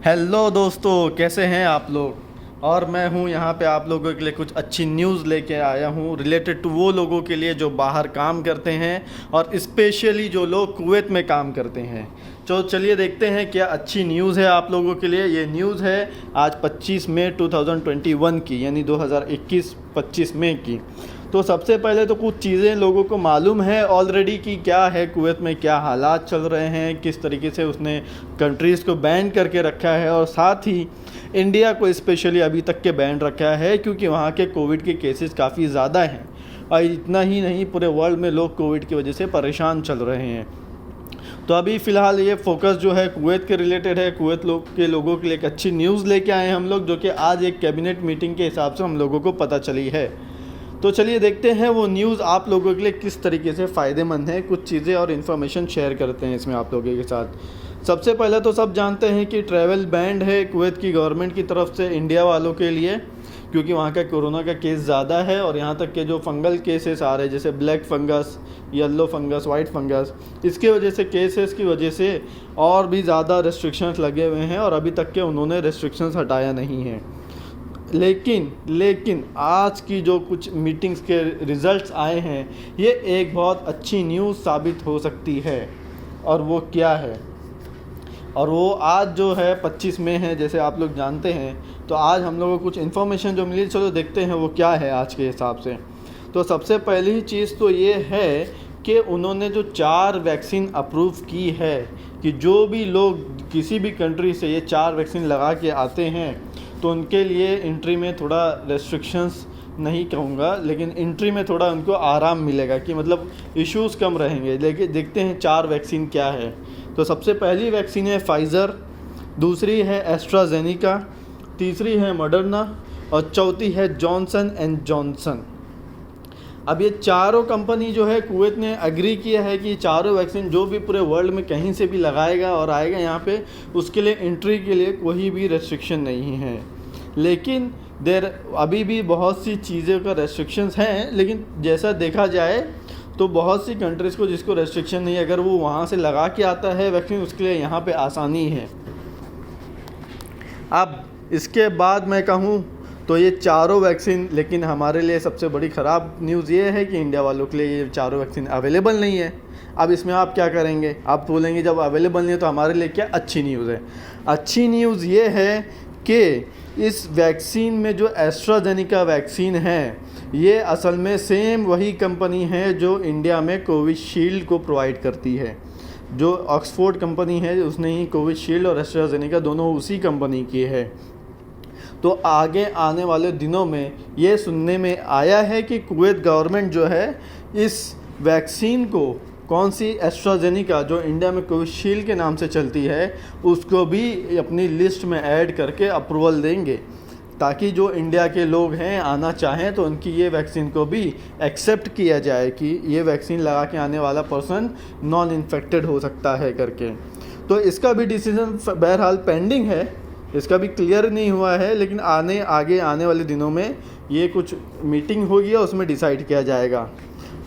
Hello दोस्तों, कैसे हैं आप लोग। और मैं हूं यहाँ पे आप लोगों के लिए कुछ अच्छी न्यूज़ लेके आया हूं रिलेटेड टू वो लोगों के लिए जो बाहर काम करते हैं और स्पेशली जो लोग कुवैत में काम करते हैं। तो चलिए देखते हैं क्या अच्छी न्यूज़ है आप लोगों के लिए। ये न्यूज़ है आज 25 मई 2021 की, यानी 2021-25 मई की। तो सबसे पहले तो कुछ चीज़ें लोगों को मालूम है ऑलरेडी कि क्या है कुवैत में, क्या हालात चल रहे हैं, किस तरीके से उसने कंट्रीज़ को बैन करके रखा है और साथ ही इंडिया को स्पेशली अभी तक के बैन रखा है क्योंकि वहाँ के कोविड के केसेस काफ़ी ज़्यादा हैं। और इतना ही नहीं, पूरे वर्ल्ड में लोग कोविड की वजह से परेशान चल रहे हैं। तो अभी फ़िलहाल ये फोकस जो है कुवैत के रिलेटेड है। कुवैत लोगों के लिए एक अच्छी न्यूज़ लेके आए हैं हम लोग, जो कि आज एक कैबिनेट मीटिंग के हिसाब से हम लोगों को पता चली है। तो चलिए देखते हैं वो न्यूज़ आप लोगों के लिए किस तरीके से फ़ायदेमंद है। कुछ चीज़ें और इन्फॉर्मेशन शेयर करते हैं इसमें आप लोगों के साथ। सबसे पहले तो सब जानते हैं कि ट्रैवल बैंड है कुवैत की गवर्नमेंट की तरफ से इंडिया वालों के लिए, क्योंकि वहाँ का कोरोना का केस ज़्यादा है और यहाँ तक के जो फंगल केसेस आ रहे हैं जैसे black fungus, yellow fungus, white fungus, इसकी वजह से केसेस की वजह से और भी ज़्यादा रेस्ट्रिक्शंस लगे हुए हैं और अभी तक के उन्होंने रेस्ट्रिक्शंस हटाया नहीं है। लेकिन आज की जो कुछ मीटिंग्स के रिज़ल्ट्स आए हैं, ये एक बहुत अच्छी न्यूज़ साबित हो सकती है। और वो क्या है, और वो आज जो है 25 मई है जैसे आप लोग जानते हैं। तो आज हम लोगों को कुछ इन्फॉर्मेशन जो मिली, चलो देखते हैं वो क्या है आज के हिसाब से। तो सबसे पहली चीज़ तो ये है कि उन्होंने जो 4 वैक्सीन अप्रूव की है कि जो भी लोग किसी भी कंट्री से ये 4 वैक्सीन लगा के आते हैं तो उनके लिए एंट्री में थोड़ा रेस्ट्रिक्शंस नहीं कहूँगा, लेकिन एंट्री में थोड़ा उनको आराम मिलेगा कि मतलब इश्यूज़ कम रहेंगे। लेकिन देखते हैं 4 वैक्सीन क्या है। तो सबसे पहली वैक्सीन है फाइज़र, दूसरी है एस्ट्राजेनेका, तीसरी है मॉडर्ना और चौथी है जॉनसन एंड जॉनसन। अब ये चारों कंपनी जो है कुवैत ने एग्री किया है कि चारों वैक्सीन जो भी पूरे वर्ल्ड में कहीं से भी लगाएगा और आएगा यहाँ पे, उसके लिए एंट्री के लिए कोई भी रेस्ट्रिक्शन नहीं है। लेकिन अभी भी बहुत सी चीज़ों का रेस्ट्रिक्शंस हैं, लेकिन जैसा देखा जाए तो बहुत सी कंट्रीज़ को जिसको रेस्ट्रिक्शन नहीं है, अगर वो वहाँ से लगा के आता है वैक्सीन, उसके लिए यहाँ पे आसानी है। अब इसके बाद मैं कहूँ तो ये चारों वैक्सीन, लेकिन हमारे लिए सबसे बड़ी ख़राब न्यूज़ ये है कि इंडिया वालों के लिए ये चारों वैक्सीन अवेलेबल नहीं है। अब इसमें आप क्या करेंगे, आप बोलेंगे जब अवेलेबल नहीं है तो हमारे लिए क्या अच्छी न्यूज़ है। अच्छी न्यूज़ ये है कि इस वैक्सीन में जो एस्ट्राजेनेका वैक्सीन है, ये असल में सेम वही कंपनी है जो इंडिया में कोविशील्ड को प्रोवाइड करती है। जो ऑक्सफोर्ड कंपनी है उसने ही कोविशील्ड और एस्ट्राजेनेका दोनों उसी कंपनी की है। तो आगे आने वाले दिनों में ये सुनने में आया है कि कुवैत गवर्नमेंट जो है इस वैक्सीन को, कौन सी एस्ट्राजेनेका जो इंडिया में कोविशील्ड के नाम से चलती है, उसको भी अपनी लिस्ट में ऐड करके अप्रूवल देंगे, ताकि जो इंडिया के लोग हैं आना चाहें तो उनकी ये वैक्सीन को भी एक्सेप्ट किया जाए कि ये वैक्सीन लगा के आने वाला पर्सन नॉन इन्फेक्टेड हो सकता है करके। तो इसका भी डिसीजन बहरहाल पेंडिंग है, इसका भी क्लियर नहीं हुआ है, लेकिन आगे आने वाले दिनों में ये कुछ मीटिंग होगी और उसमें डिसाइड किया जाएगा।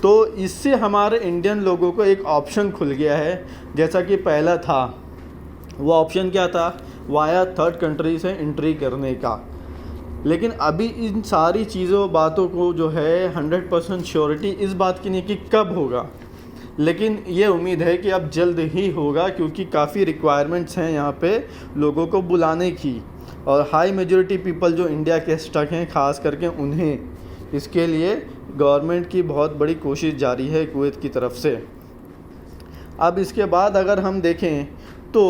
तो इससे हमारे इंडियन लोगों को एक ऑप्शन खुल गया है। जैसा कि पहला था, वो ऑप्शन क्या था, वाया थर्ड कंट्री से एंट्री करने का। लेकिन अभी इन सारी चीज़ों बातों को जो है 100% श्योरिटी इस बात की नहीं कि कब होगा, लेकिन ये उम्मीद है कि अब जल्द ही होगा, क्योंकि काफ़ी रिक्वायरमेंट्स हैं यहाँ पे लोगों को बुलाने की, और हाई मेजॉरिटी पीपल जो इंडिया के स्टक हैं ख़ास करके उन्हें, इसके लिए गवर्नमेंट की बहुत बड़ी कोशिश जारी है कुवैत की तरफ से। अब इसके बाद अगर हम देखें तो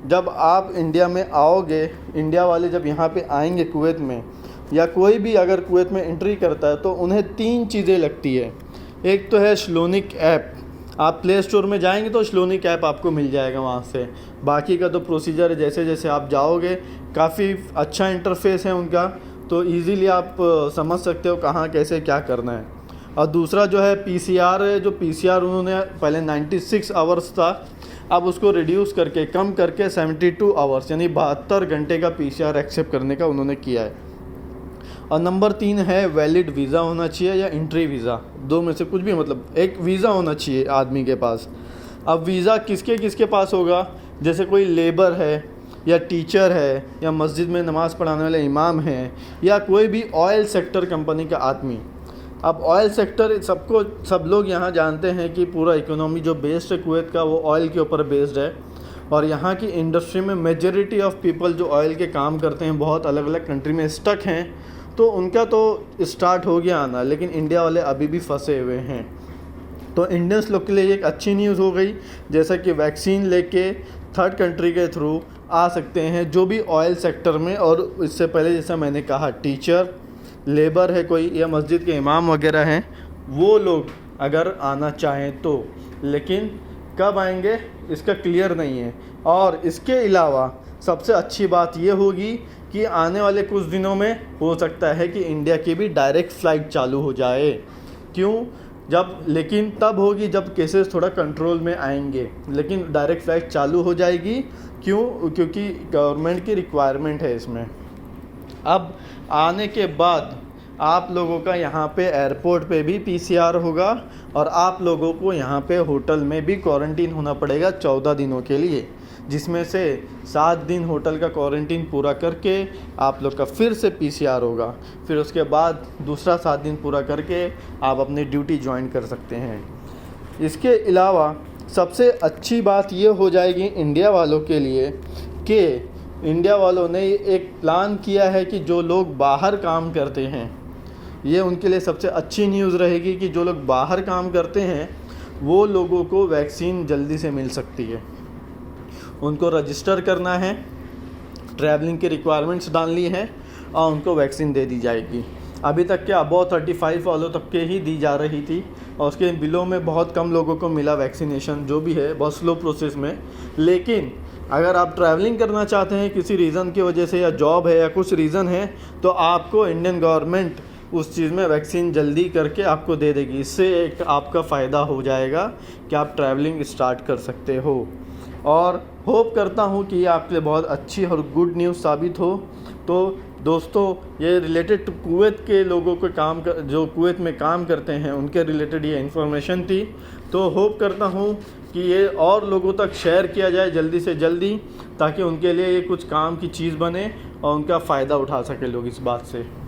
जब आप इंडिया में आओगे, इंडिया वाले जब यहाँ पे आएंगे कुवैत में, या कोई भी अगर कुवैत में एंट्री करता है तो उन्हें 3 चीज़ें लगती है। एक तो है श्लोनिक ऐप, आप प्ले स्टोर में जाएंगे तो श्लोनिक ऐप आपको मिल जाएगा वहाँ से। बाकी का तो प्रोसीजर है, जैसे जैसे आप जाओगे काफ़ी अच्छा इंटरफेस है उनका, तो इजीली आप समझ सकते हो कहाँ कैसे क्या करना है। और दूसरा जो है पीसीआर है, जो पीसीआर उन्होंने पहले 96 आवर्स था, अब उसको रिड्यूस करके कम करके 72 आवर्स यानी 72 घंटे का पीसीआर एक्सेप्ट करने का उन्होंने किया है। और नंबर 3 है वैलिड वीज़ा होना चाहिए या एंट्री वीज़ा, दो में से कुछ भी, मतलब एक वीज़ा होना चाहिए आदमी के पास। अब वीज़ा किसके किसके पास होगा, जैसे कोई लेबर है या टीचर है या मस्जिद में नमाज़ पढ़ाने वाले इमाम हैं या कोई भी ऑयल सेक्टर कंपनी का आदमी। अब ऑयल सेक्टर सब लोग यहाँ जानते हैं कि पूरा इकोनॉमी जो बेस्ड है कुवैत का वो ऑयल के ऊपर बेस्ड है, और यहाँ की इंडस्ट्री में मेजॉरिटी ऑफ पीपल जो ऑयल के काम करते हैं बहुत अलग अलग कंट्री में स्टक हैं, तो उनका तो स्टार्ट हो गया आना, लेकिन इंडिया वाले अभी भी फंसे हुए हैं। तो इंडियंस लोग के लिए एक अच्छी न्यूज़ हो गई, जैसा कि वैक्सीन लेके थर्ड कंट्री के थ्रू आ सकते हैं जो भी ऑयल सेक्टर में, और इससे पहले जैसा मैंने कहा टीचर, लेबर है कोई या मस्जिद के इमाम वगैरह हैं, वो लोग अगर आना चाहें तो, लेकिन कब आएंगे इसका क्लियर नहीं है। और इसके अलावा सबसे अच्छी बात ये होगी कि आने वाले कुछ दिनों में हो सकता है कि इंडिया की भी डायरेक्ट फ़्लाइट चालू हो जाए। क्यों? लेकिन तब होगी जब केसेस थोड़ा कंट्रोल में आएंगे, लेकिन डायरेक्ट फ़्लाइट चालू हो जाएगी। क्यों? क्योंकि गवर्नमेंट की रिक्वायरमेंट है इसमें। अब आने के बाद आप लोगों का यहाँ पे एयरपोर्ट पे भी पीसीआर होगा, और आप लोगों को यहाँ पे होटल में भी क्वारंटीन होना पड़ेगा 14 दिनों के लिए, जिसमें से 7 दिन होटल का क्वारंटीन पूरा करके आप लोग का फिर से पीसीआर होगा। फिर उसके बाद दूसरा 7 दिन पूरा करके आप अपनी ड्यूटी ज्वाइन कर सकते हैं। इसके अलावा सबसे अच्छी बात ये हो जाएगी इंडिया वालों के लिए कि इंडिया वालों ने एक प्लान किया है कि जो लोग बाहर काम करते हैं, ये उनके लिए सबसे अच्छी न्यूज़ रहेगी कि जो लोग बाहर काम करते हैं वो लोगों को वैक्सीन जल्दी से मिल सकती है। उनको रजिस्टर करना है, ट्रैवलिंग की रिक्वायरमेंट्स डालनी है और उनको वैक्सीन दे दी जाएगी। अभी तक के अबव 35 वालों तक के ही दी जा रही थी, और उसके बिलों में बहुत कम लोगों को मिला वैक्सीनेशन, जो भी है बहुत स्लो प्रोसेस में। लेकिन अगर आप ट्रैवलिंग करना चाहते हैं किसी रीज़न की वजह से, या जॉब है या कुछ रीज़न है, तो आपको इंडियन गवर्नमेंट उस चीज़ में वैक्सीन जल्दी करके आपको दे देगी। इससे एक आपका फ़ायदा हो जाएगा कि आप ट्रैवलिंग स्टार्ट कर सकते हो। और होप करता हूँ कि ये आपके लिए बहुत अच्छी और गुड न्यूज़ साबित हो। तो दोस्तों, ये रिलेटेड कुवैत के लोगों को जो कुवैत में काम करते हैं उनके रिलेटेड ये इन्फॉर्मेशन थी। तो होप करता हूँ कि ये और लोगों तक शेयर किया जाए जल्दी से जल्दी, ताकि उनके लिए ये कुछ काम की चीज़ बने और उनका फ़ायदा उठा सके लोग इस बात से।